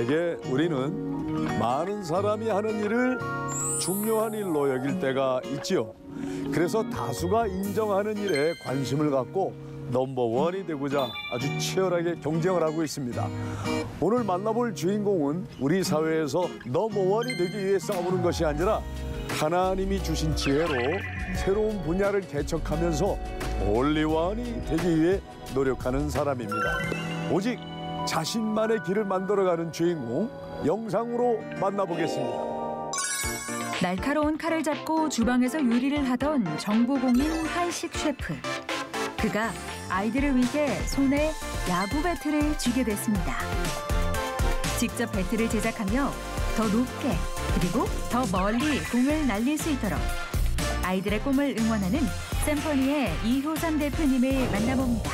대개 우리는 많은 사람이 하는 일을 중요한 일로 여길 때가 있지요. 그래서 다수가 인정하는 일에 관심을 갖고 넘버원이 되고자 아주 치열하게 경쟁을 하고 있습니다. 오늘 만나볼 주인공은 우리 사회에서 넘버원이 되기 위해 싸우는 것이 아니라 하나님이 주신 지혜로 새로운 분야를 개척하면서 올리원이 되기 위해 노력하는 사람입니다. 오직 자신만의 길을 만들어가는 주인공 영상으로 만나보겠습니다. 날카로운 칼을 잡고 주방에서 요리를 하던 정보공인 한식 셰프. 그가 아이들을 위해 손에 야구 배트를 쥐게 됐습니다. 직접 배트를 제작하며 더 높게 그리고 더 멀리 공을 날릴 수 있도록 아이들의 꿈을 응원하는 샘퍼니의 이효삼 대표님을 만나봅니다.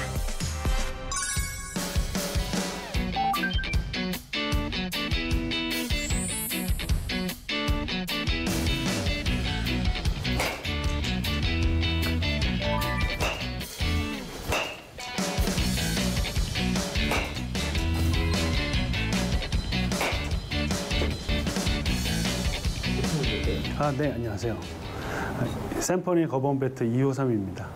네, 안녕하세요. 샘퍼니 거범 배트 253입니다.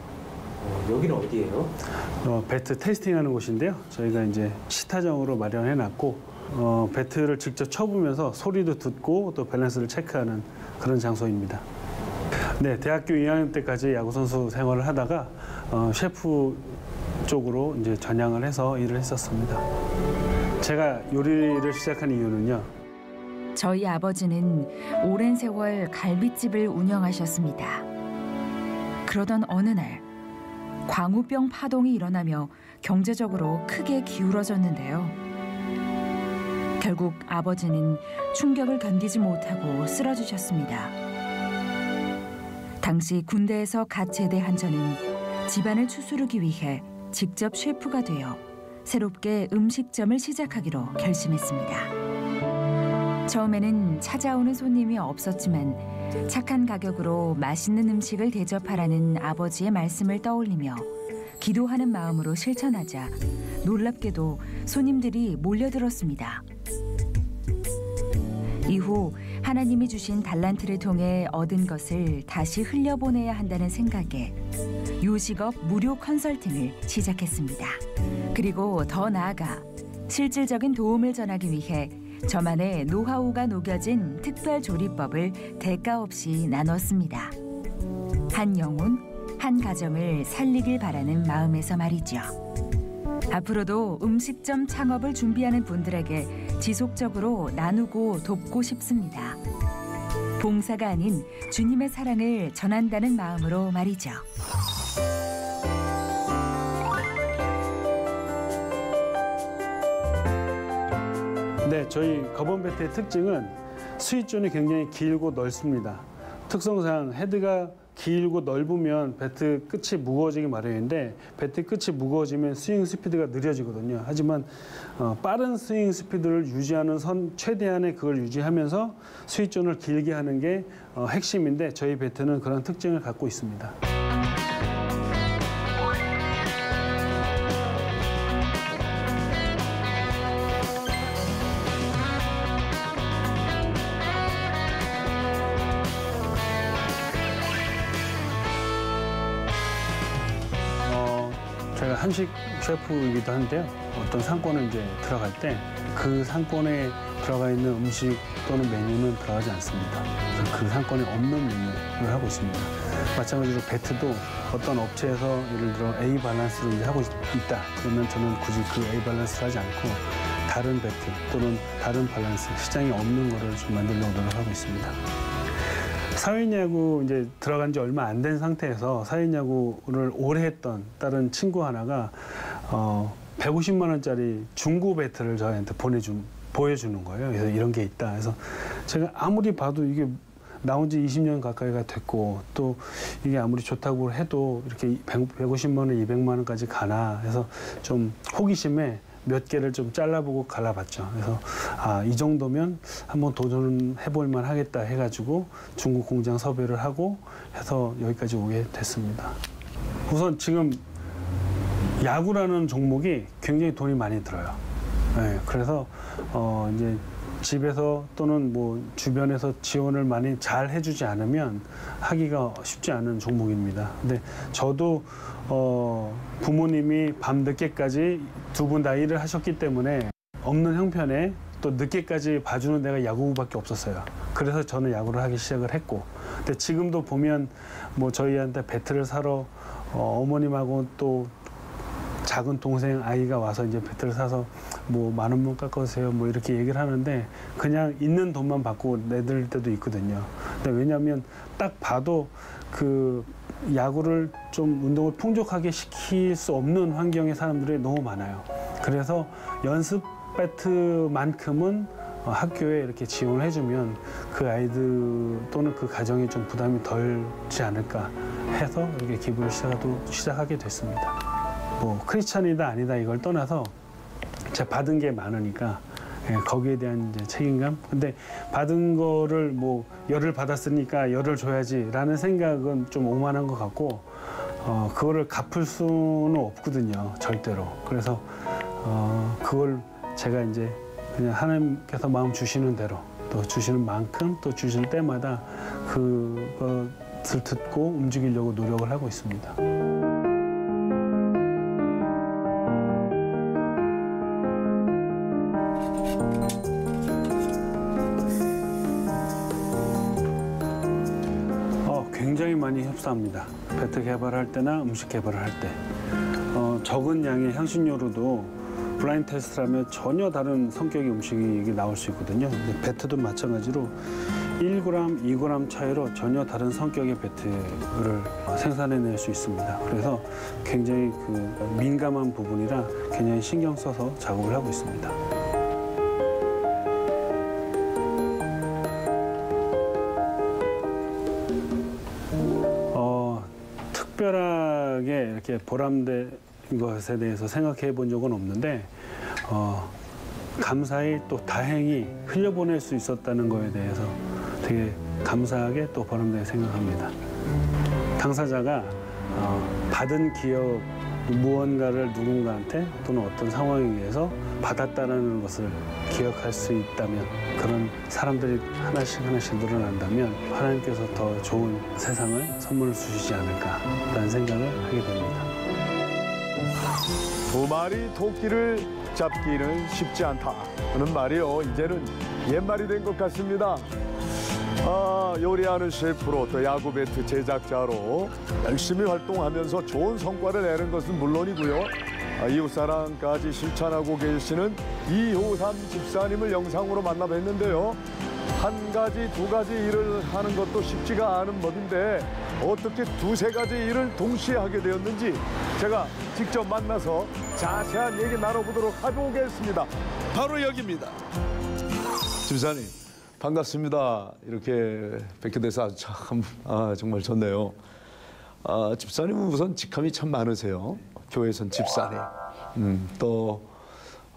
여기는 어디예요? 배트 테이스팅하는 곳인데요. 저희가 이제 시타정으로 마련해놨고 배트를 직접 쳐보면서 소리도 듣고 또 밸런스를 체크하는 그런 장소입니다. 네, 대학교 2학년 때까지 야구 선수 생활을 하다가 셰프 쪽으로 이제 전향을 해서 일을 했었습니다. 제가 요리를 시작한 이유는요. 저희 아버지는 오랜 세월 갈비집을 운영하셨습니다. 그러던 어느 날 광우병 파동이 일어나며 경제적으로 크게 기울어졌는데요. 결국 아버지는 충격을 견디지 못하고 쓰러지셨습니다. 당시 군대에서 갓 제대한 저는 집안을 추스르기 위해 직접 셰프가 되어 새롭게 음식점을 시작하기로 결심했습니다. 처음에는 찾아오는 손님이 없었지만 착한 가격으로 맛있는 음식을 대접하라는 아버지의 말씀을 떠올리며 기도하는 마음으로 실천하자 놀랍게도 손님들이 몰려들었습니다. 이후 하나님이 주신 달란트를 통해 얻은 것을 다시 흘려보내야 한다는 생각에 요식업 무료 컨설팅을 시작했습니다. 그리고 더 나아가 실질적인 도움을 전하기 위해 저만의 노하우가 녹여진 특별 조리법을 대가 없이 나눴습니다. 한 영혼, 한 가정을 살리길 바라는 마음에서 말이죠. 앞으로도 음식점 창업을 준비하는 분들에게 지속적으로 나누고 돕고 싶습니다. 봉사가 아닌 주님의 사랑을 전한다는 마음으로 말이죠. 네, 저희 거범 배트의 특징은 스윗존이 굉장히 길고 넓습니다. 특성상 헤드가 길고 넓으면 배트 끝이 무거워지기 마련인데 배트 끝이 무거워지면 스윙 스피드가 느려지거든요. 하지만 빠른 스윙 스피드를 유지하는 최대한의 그걸 유지하면서 스윗존을 길게 하는 게 핵심인데 저희 배트는 그런 특징을 갖고 있습니다. 제가 한식 셰프이기도 한데요. 어떤 상권에 이제 들어갈 때 그 상권에 들어가 있는 음식 또는 메뉴는 들어가지 않습니다. 그래서 그 상권에 없는 메뉴를 하고 있습니다. 마찬가지로 배트도 어떤 업체에서 예를 들어 A 밸런스를 이제 하고 있다. 그러면 저는 굳이 그 A 밸런스를 하지 않고 다른 배트 또는 다른 밸런스, 시장에 없는 거를 좀 만들려고 노력하고 있습니다. 사회인야구 이제 들어간 지 얼마 안 된 상태에서 사회인야구를 오래 했던 다른 친구 하나가 150만 원짜리 중고 배트를 저희한테 보여주는 거예요. 그래서 이런 게 있다. 그래서 제가 아무리 봐도 이게 나온 지 20년 가까이가 됐고 또 이게 아무리 좋다고 해도 이렇게 150만 원, 200만 원까지 가나 해서 좀 호기심에 몇 개를 좀 잘라보고 갈라봤죠. 그래서 이 정도면 한번 도전해볼 만 하겠다 해가지고 중국 공장 섭외를 하고 해서 여기까지 오게 됐습니다. 우선 지금 야구라는 종목이 굉장히 돈이 많이 들어요. 네, 그래서 이제 집에서 또는 뭐 주변에서 지원을 많이 잘 해주지 않으면 하기가 쉽지 않은 종목입니다. 근데 저도 부모님이 밤 늦게까지 두 분 다 일을 하셨기 때문에 없는 형편에 또 늦게까지 봐주는 데가 야구부밖에 없었어요. 그래서 저는 야구를 하기 시작을 했고, 근데 지금도 보면 뭐 저희한테 배트를 사러 어머님하고 또 작은 동생 아이가 와서 이제 배트를 사서 뭐 10,000원 깎아주세요 뭐 이렇게 얘기를 하는데 그냥 있는 돈만 받고 내들 때도 있거든요. 근데 왜냐하면 딱 봐도 그 야구를 좀 운동을 풍족하게 시킬 수 없는 환경의 사람들이 너무 많아요. 그래서 연습 배트만큼은 학교에 이렇게 지원을 해주면 그 아이들 또는 그 가정이 좀 부담이 덜지 않을까 해서 이렇게 기부를 시작하게 됐습니다. 뭐 크리스찬이다 아니다 이걸 떠나서 제가 받은 게 많으니까 거기에 대한 이제 책임감. 근데 받은 거를 뭐 열을 받았으니까 열을 줘야지라는 생각은 좀 오만한 것 같고 그거를 갚을 수는 없거든요, 절대로. 그래서 그걸 제가 이제 그냥 하나님께서 마음 주시는 대로 또 주시는 만큼 또 주실 때마다 그것을 듣고 움직이려고 노력을 하고 있습니다. 굉장히 많이 협사합니다. 배트 개발할 때나 음식 개발을 할 때. 적은 양의 향신료로도 블라인드 테스트라면 전혀 다른 성격의 음식이 나올 수 있거든요. 근데 배트도 마찬가지로 1g, 2g 차이로 전혀 다른 성격의 배트를 생산해낼 수 있습니다. 그래서 굉장히 그 민감한 부분이라 굉장히 신경 써서 작업을 하고 있습니다. 특별하게 이렇게 보람된 것에 대해서 생각해 본 적은 없는데 감사히 또 다행히 흘려보낼 수 있었다는 거에 대해서 되게 감사하게 또 보람되게 생각합니다. 당사자가 받은 기업 무언가를 누군가한테 또는 어떤 상황에 의해서 받았다는 것을 기억할 수 있다면, 그런 사람들이 하나씩 늘어난다면 하나님께서 더 좋은 세상을 선물을 주시지 않을까라는 생각을 하게 됩니다. 두 마리 토끼를 잡기는 쉽지 않다는 말이요, 이제는 옛말이 된 것 같습니다. 요리하는 셰프로 또 야구 배트 제작자로 열심히 활동하면서 좋은 성과를 내는 것은 물론이고요, 이웃사랑까지 실천하고 계시는 이호삼 집사님을 영상으로 만나 뵀는데요. 한 가지, 두 가지 일을 하는 것도 쉽지가 않은 법인데 어떻게 두세 가지 일을 동시에 하게 되었는지 제가 직접 만나서 자세한 얘기 나눠보도록 해보겠습니다. 바로 여기입니다. 집사님, 반갑습니다. 이렇게 뵙게 돼서 참 정말 좋네요. 집사님은 우선 직함이 참 많으세요. 교회에선 집사님, 또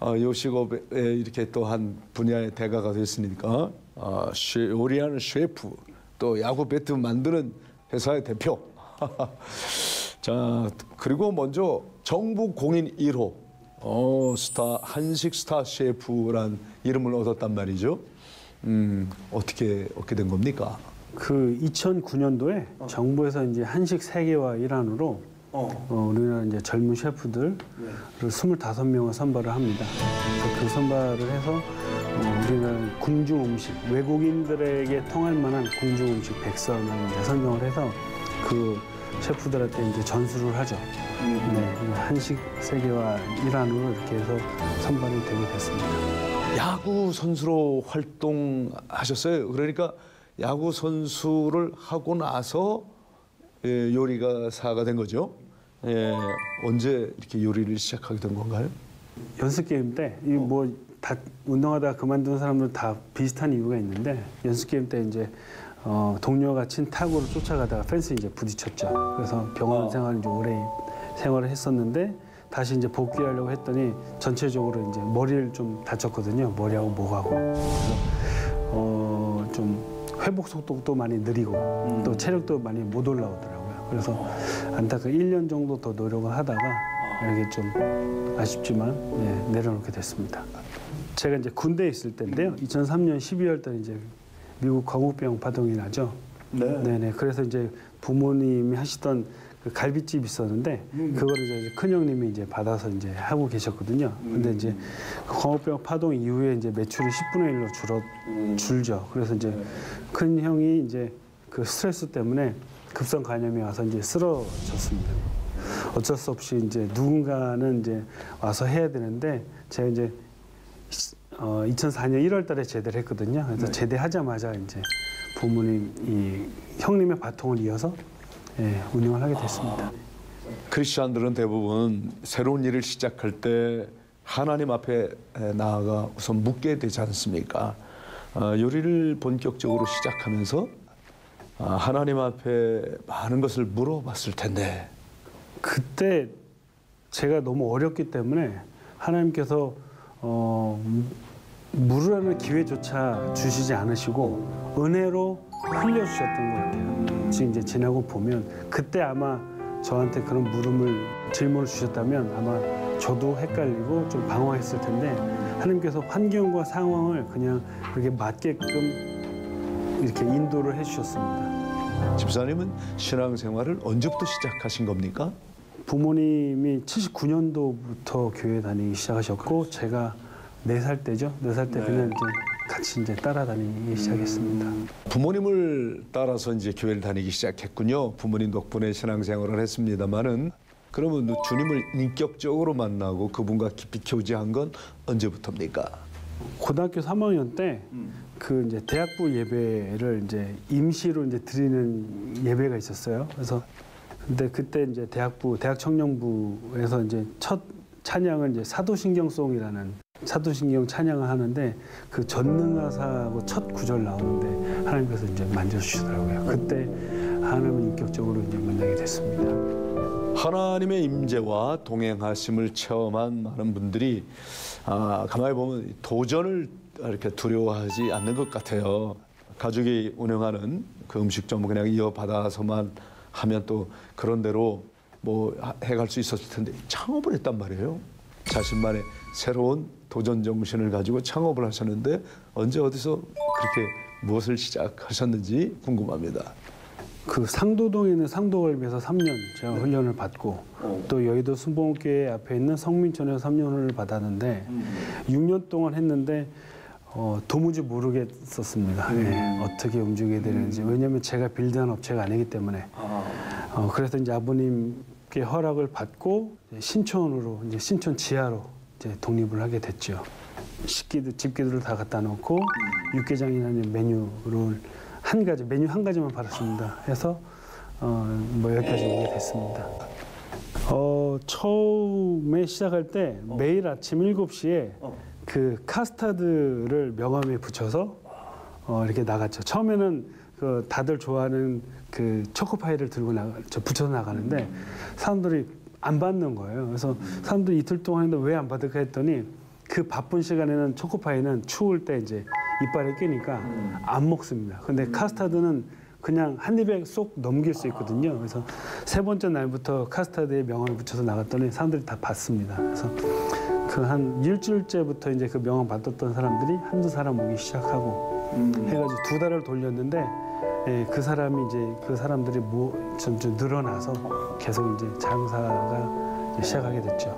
요식업에 이렇게 또 한 분야의 대가가 됐으니까 요리하는 셰프, 또 야구 배트 만드는 회사의 대표. 자, 그리고 먼저 정부 공인 1호 스타 한식 스타 셰프란 이름을 얻었단 말이죠. 어떻게 된 겁니까? 그 2009년도에 정부에서 이제 한식 세계화 일환으로 우리나라 이제 젊은 셰프들을 25명을 선발을 합니다. 그래서 그 선발을 해서 우리나라 궁중 음식, 외국인들에게 통할 만한 궁중 음식 100선을 이제 선정을 해서 그 셰프들한테 이제 전수를 하죠. 네, 한식 세계화 일환으로 이렇게 해서 선발이 되게 됐습니다. 야구 선수로 활동하셨어요. 그러니까 야구 선수를 하고 나서 요리가사가 된 거죠. 언제 이렇게 요리를 시작하게 된 건가요? 연습 게임 때 뭐 다 운동하다가 그만둔 사람들은 다 비슷한 이유가 있는데, 연습 게임 때 이제 동료가 친 타구를 쫓아가다가 펜스에 이제 부딪혔죠. 그래서 병원 생활을 이제 오래 생활을 했었는데 다시 이제 복귀하려고 했더니 전체적으로 이제 머리를 좀 다쳤거든요. 머리하고 목하고. 그래서 좀 회복 속도도 많이 느리고 또 체력도 많이 못 올라오더라고요. 그래서 안타깝게 1년 정도 더 노력을 하다가 이렇게 좀 아쉽지만 내려놓게 됐습니다. 제가 이제 군대에 있을 때인데요. 2003년 12월 달 이제 미국 광우병 파동이 나죠. 네네. 그래서 이제 부모님이 하시던 그 갈비집 있었는데 그거를 이제 큰 형님이 이제 받아서 이제 하고 계셨거든요. 근데 이제 그 광우병 파동 이후에 이제 매출이 10분의 1로 줄죠. 그래서 이제 큰 형이 이제 그 스트레스 때문에 급성 간염이 와서 이제 쓰러졌습니다. 어쩔 수 없이 이제 누군가는 이제 와서 해야 되는데 제가 이제 2004년 1월 달에 제대를 했거든요. 그래서 제대하자마자 이제 부모님 이 형님의 바통을 이어서 운영을 하게 됐습니다. 크리스찬들은 대부분 새로운 일을 시작할 때 하나님 앞에 나아가 우선 묻게 되지 않습니까? 요리를 본격적으로 시작하면서 하나님 앞에 많은 것을 물어봤을 텐데 그때 제가 너무 어렸기 때문에 하나님께서 물으라는 기회조차 주시지 않으시고 은혜로 흘려주셨던 것 같아요. 지금 이제 지나고 보면 그때 아마 저한테 그런 질문을 주셨다면 아마 저도 헷갈리고 좀 방황했을 텐데 하나님께서 환경과 상황을 그냥 그렇게 맞게끔 이렇게 인도를 해주셨습니다. 집사님은 신앙생활을 언제부터 시작하신 겁니까? 부모님이 79년도부터 교회 다니기 시작하셨고 제가 4살 때죠. 4살 때 그냥 이제 같이 이제 따라다니기 시작했습니다. 부모님을 따라서 이제 교회를 다니기 시작했군요. 부모님 덕분에 신앙생활을 했습니다만은 그러면 주님을 인격적으로 만나고 그분과 깊이 교제한 건 언제부터입니까? 고등학교 3학년 때 그 이제 대학부 예배를 이제 임시로 이제 드리는 예배가 있었어요. 그래서 근데 그때 이제 대학 청년부에서 이제 첫 찬양은 이제 사도신경송이라는 사도신경 찬양을 하는데 그 전능하사하고 첫 구절 나오는데 하나님께서 이제 만져주시더라고요. 그때 하나님을 인격적으로 이제 만나게 됐습니다. 하나님의 임재와 동행하심을 체험한 많은 분들이 가만히 보면 도전을 이렇게 두려워하지 않는 것 같아요. 가족이 운영하는 그 음식점 그냥 이어받아서만 하면 또 그런 대로 뭐 해갈 수 있었을 텐데 창업을 했단 말이에요. 자신만의 새로운 도전 정신을 가지고 창업을 하셨는데 언제 어디서 그렇게 무엇을 시작하셨는지 궁금합니다. 그 상도동에 있는 상도갈비에서 3년 제가 훈련을 받고 또 여의도 순복음교회 앞에 있는 성민촌에서 3년을 받았는데 6년 동안 했는데 도무지 모르겠었습니다. 어떻게 움직여야 되는지. 왜냐하면 제가 빌드한 업체가 아니기 때문에. 그래서 이제 아버님께 허락을 받고 신촌으로 이제 신촌 지하로 이제 독립을 하게 됐죠. 집기들을 다 갖다 놓고 육개장이라는 메뉴를 메뉴 한 가지만 팔았습니다. 해서 뭐 여기까지 오게 됐습니다. 처음에 시작할 때 매일 아침 7시에 그 카스타드를 명함에 붙여서 이렇게 나갔죠. 처음에는 그 다들 좋아하는 그 초코파이를 붙여서 나가는데 사람들이 안 받는 거예요. 그래서 사람들이 이틀 동안 했는데 왜 안 받을까 했더니 그 바쁜 시간에는 초코파이는 추울 때 이제 이빨에 끼니까 안 먹습니다. 근데 카스타드는 그냥 한 입에 쏙 넘길 수 있거든요. 그래서 3번째 날부터 카스타드에 명함을 붙여서 나갔더니 사람들이 다 받습니다. 그래서 그 한 일주일째부터 이제 그 명함 받았던 사람들이 한두 사람 오기 시작하고 해가지고 2달을 돌렸는데 그 사람들이 점점 늘어나서 계속 이제 장사가 이제 시작하게 됐죠.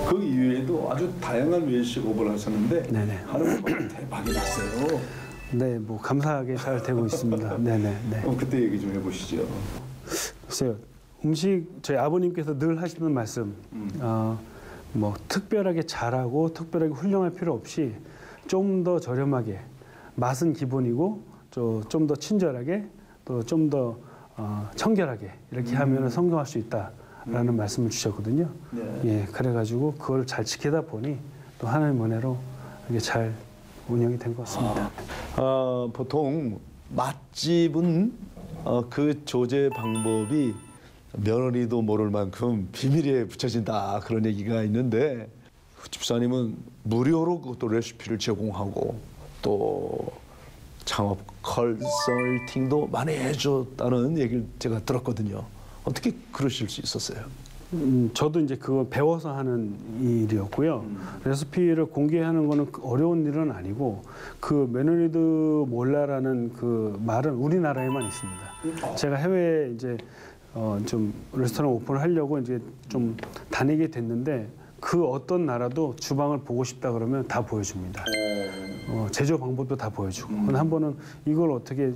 그 이외에도 아주 다양한 외식업을 하셨는데 네네. 하는 건 대박이 났어요. 네, 뭐 감사하게 잘 되고 있습니다. 네네. 네. 그때 얘기 좀 해보시죠. 글쎄요, 음식 저희 아버님께서 늘 하시는 말씀, 뭐 특별하게 잘하고 특별하게 훌륭할 필요 없이 좀 더 저렴하게 맛은 기본이고 좀 더 친절하게 또 좀 더 청결하게 이렇게 하면 성공할 수 있다라는 말씀을 주셨거든요. 네. 예, 그래가지고 그걸 잘 지키다 보니 또 하나님 은혜로 이게 잘 운영이 된 것 같습니다. 보통 맛집은 그 조제 방법이 며느리도 모를 만큼 비밀에 붙여진다 그런 얘기가 있는데 집사님은 무료로 그것도 레시피를 제공하고 또 창업 컨설팅도 많이 해줬다는 얘기를 제가 들었거든요. 어떻게 그러실 수 있었어요? 저도 이제 그거 배워서 하는 일이었고요. 레시피를 공개하는 거는 어려운 일은 아니고 그 메누리드 몰라라는 그 말은 우리나라에만 있습니다. 제가 해외에 이제 좀 레스토랑 오픈을 하려고 이제 좀 다니게 됐는데 그 어떤 나라도 주방을 보고 싶다 그러면 다 보여줍니다. 제조 방법도 다 보여주고. 근데 한 번은 이걸 어떻게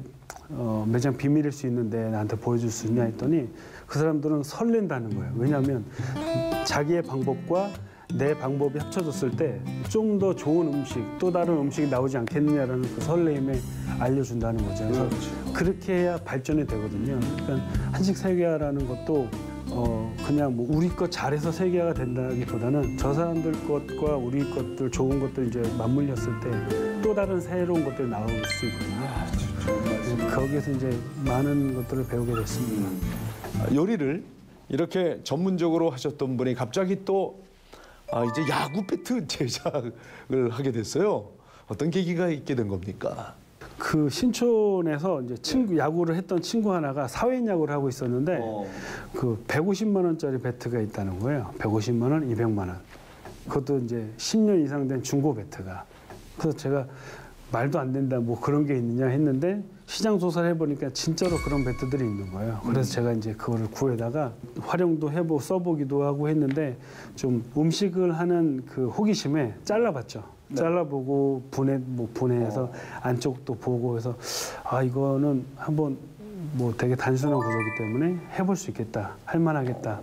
매장 비밀일 수 있는데 나한테 보여줄 수 있냐 했더니 그 사람들은 설렌다는 거예요. 왜냐하면 자기의 방법과 내 방법이 합쳐졌을 때 좀 더 좋은 음식, 또 다른 음식이 나오지 않겠느냐라는 그 설레임에 알려준다는 거죠. 그래서 그렇게 해야 발전이 되거든요. 그러니까 한식 세계화라는 것도 그냥 뭐 우리 것 잘해서 세계화가 된다기보다는 저 사람들 것과 우리 것들 좋은 것들 이제 맞물렸을 때 또 다른 새로운 것들이 나올 수 있거든요. 거기에서 이제 많은 것들을 배우게 됐습니다. 요리를 이렇게 전문적으로 하셨던 분이 갑자기 또 이제 야구 배트 제작을 하게 됐어요. 어떤 계기가 있게 된 겁니까? 그 신촌에서 이제 야구를 했던 친구 하나가 사회인 야구를 하고 있었는데 그 150만 원짜리 배트가 있다는 거예요. 150만 원, 200만 원. 그것도 이제 10년 이상 된 중고 배트가. 그래서 제가 말도 안 된다 뭐 그런 게 있느냐 했는데 시장 조사를 해보니까 진짜로 그런 배트들이 있는 거예요. 그래서 제가 이제 그거를 구해다가 활용도 해보고 써보기도 하고 했는데 좀 음식을 하는 그 호기심에 잘라봤죠. 잘라보고 분해해서 안쪽도 보고 해서 이거는 한번 뭐 되게 단순한 구조이기 때문에 해볼 수 있겠다, 할만하겠다.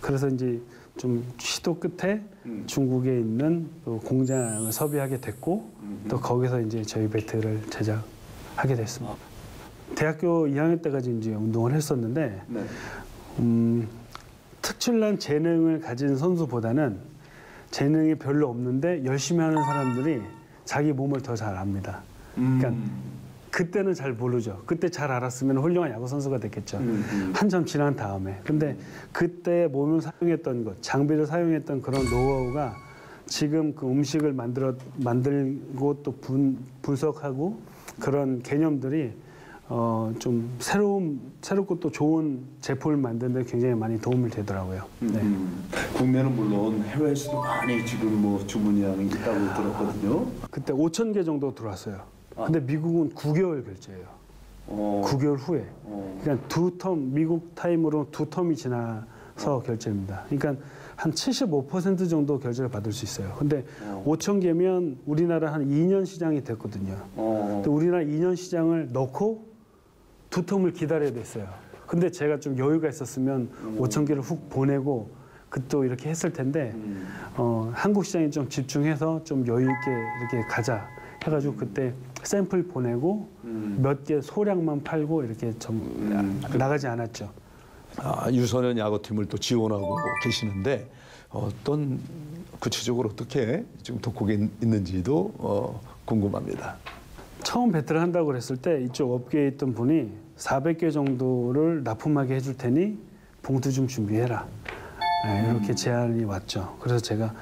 그래서 이제 좀 시도 끝에 중국에 있는 공장을 섭외하게 됐고 또 거기서 이제 저희 배트를 제작하게 됐습니다. 대학교 2학년 때까지 이제 운동을 했었는데 특출난 재능을 가진 선수보다는 재능이 별로 없는데 열심히 하는 사람들이 자기 몸을 더 잘 압니다. 그러니까 그때는 잘 모르죠. 그때 잘 알았으면 훌륭한 야구 선수가 됐겠죠. 한참 지난 다음에. 근데 그때 몸을 사용했던 것, 장비를 사용했던 그런 노하우가 지금 그 음식을 만들고 또 분석하고 그런 개념들이 좀 새롭고 또 좋은 제품을 만드는 데 굉장히 많이 도움이 되더라고요. 네. 국내는 물론 해외에서도 많이 지금 뭐 주문량이 있다고 들었거든요. 그때 5천 개 정도 들어왔어요. 근데 미국은 9개월 결제예요. 9개월 후에. 그러니까 미국 타임으로 2텀이 지나서 결제입니다. 그러니까 한 75% 정도 결제를 받을 수 있어요. 근데 5천 개면 우리나라 한 2년 시장이 됐거든요. 근데 우리나라 2년 시장을 넣고 2텀을 기다려야 됐어요. 근데 제가 좀 여유가 있었으면 5천 개를 훅 보내고 또 이렇게 했을 텐데 한국 시장에 좀 집중해서 좀 여유 있게 이렇게 가자 해가지고 그때 샘플 보내고 몇 개 소량만 팔고 이렇게 좀 나가지 않았죠. 유소년 야구팀을 또 지원하고 계시는데 어떤 구체적으로 어떻게 지금 독국에 있는지도 궁금합니다. 처음 배트를 한다고 그랬을 때 이쪽 업계에 있던 분이 400개 정도를 납품하게 해줄 테니 봉투 좀 준비해라. 네, 이렇게 제안이 왔죠. 그래서 제가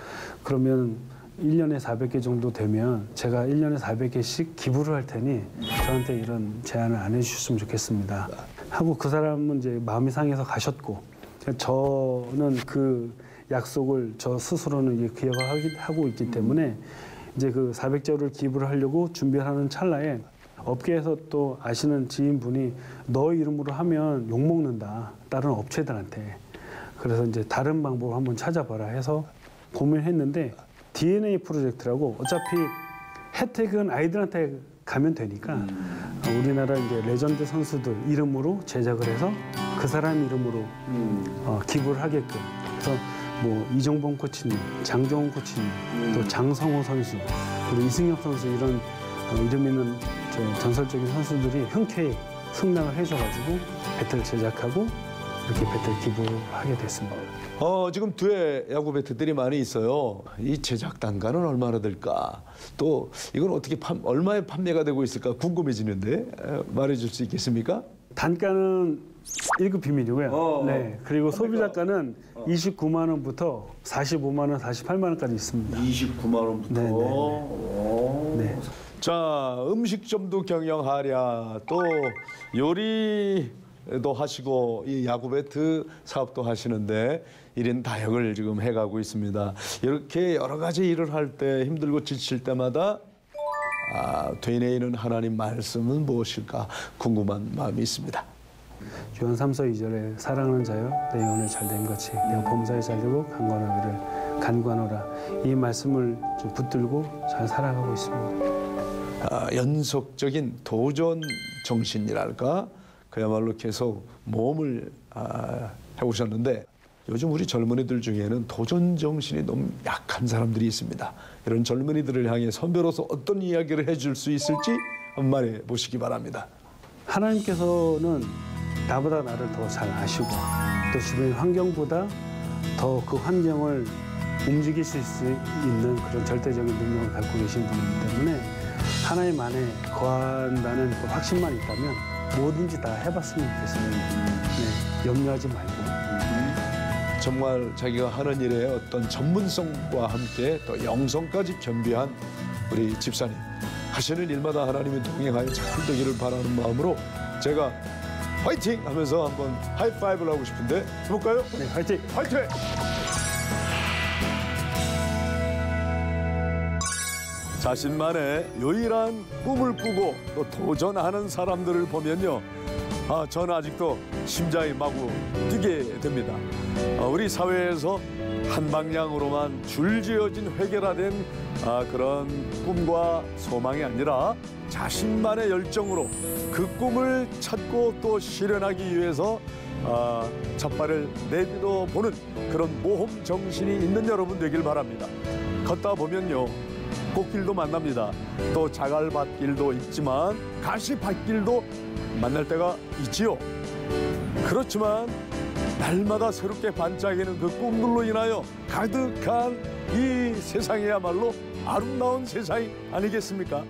그러면 1년에 400개 정도 되면 제가 1년에 400개씩 기부를 할 테니 저한테 이런 제안을 안 해주셨으면 좋겠습니다. 하고 그 사람은 이제 마음이 상해서 가셨고 저는 그 약속을 저 스스로는 기억하고 있기 때문에 이제 그 400조를 기부를 하려고 준비하는 찰나에 업계에서 또 아시는 지인분이 너 이름으로 하면 욕먹는다. 다른 업체들한테. 그래서 이제 다른 방법을 한번 찾아봐라 해서 고민했는데 DNA 프로젝트라고 어차피 혜택은 아이들한테 가면 되니까 우리나라 이제 레전드 선수들 이름으로 제작을 해서 그 사람 이름으로 기부를 하게끔. 그래서 뭐 이종범 코치님, 장정훈 코치님, 또 장성호 선수, 그리고 이승엽 선수 이런 이름 있는 전설적인 선수들이 흔쾌히 승낙을 해줘가지고 배트를 제작하고 이렇게 배트를 기부하게 됐습니다. 지금 뒤에 야구 배트들이 많이 있어요. 이 제작 단가는 얼마나 될까? 또 이건 어떻게 얼마에 판매가 되고 있을까 궁금해지는데 말해줄 수 있겠습니까? 단가는 1급 비밀이고요. 네. 그리고 소비자가는 29만 원부터 45만 원, 48만 원까지 있습니다. 29만 원부터. 네. 자, 음식점도 경영하랴 또 요리 도 하시고 이 야구 배트 사업도 하시는데 1인 다역을 지금 해가고 있습니다. 이렇게 여러 가지 일을 할 때 힘들고 지칠 때마다 되뇌 있는 하나님 말씀은 무엇일까 궁금한 마음이 있습니다. 요한 3서 2절에 사랑하는 자여 내 영혼을 잘됨 같이 내가 범사에 잘되고 간구하노를 간구하노라 이 말씀을 좀 붙들고 잘 살아가고 있습니다. 연속적인 도전 정신이랄까 그야말로 계속 모험을 해오셨는데 요즘 우리 젊은이들 중에는 도전 정신이 너무 약한 사람들이 있습니다. 이런 젊은이들을 향해 선배로서 어떤 이야기를 해줄 수 있을지 한 말해 보시기 바랍니다. 하나님께서는 나보다 나를 더 잘 아시고 또 주변 환경보다 더 그 환경을 움직일 수 있는 그런 절대적인 능력을 갖고 계신 분이기 때문에 하나님 안에 거한다는 그 확신만 있다면 뭐든지 다 해봤으면 좋겠어요. 네, 염려하지 말고. 정말 자기가 하는 일에 어떤 전문성과 함께 또 영성까지 겸비한 우리 집사님 하시는 일마다 하나님이 동행하여 잘 되기를 바라는 마음으로 제가 화이팅 하면서 한번 하이파이브를 하고 싶은데 해볼까요? 네, 화이팅! 화이팅! 자신만의 유일한 꿈을 꾸고 또 도전하는 사람들을 보면요. 저는 아직도 심장이 마구 뛰게 됩니다. 우리 사회에서 한 방향으로만 줄지어진 획일화된 그런 꿈과 소망이 아니라 자신만의 열정으로 그 꿈을 찾고 또 실현하기 위해서 첫발을 내밀어 보는 그런 모험 정신이 있는 여러분 되길 바랍니다. 걷다 보면요. 꽃길도 만납니다. 또 자갈밭길도 있지만 가시밭길도 만날 때가 있지요. 그렇지만 날마다 새롭게 반짝이는 그 꿈들로 인하여 가득한 이 세상이야말로 아름다운 세상이 아니겠습니까?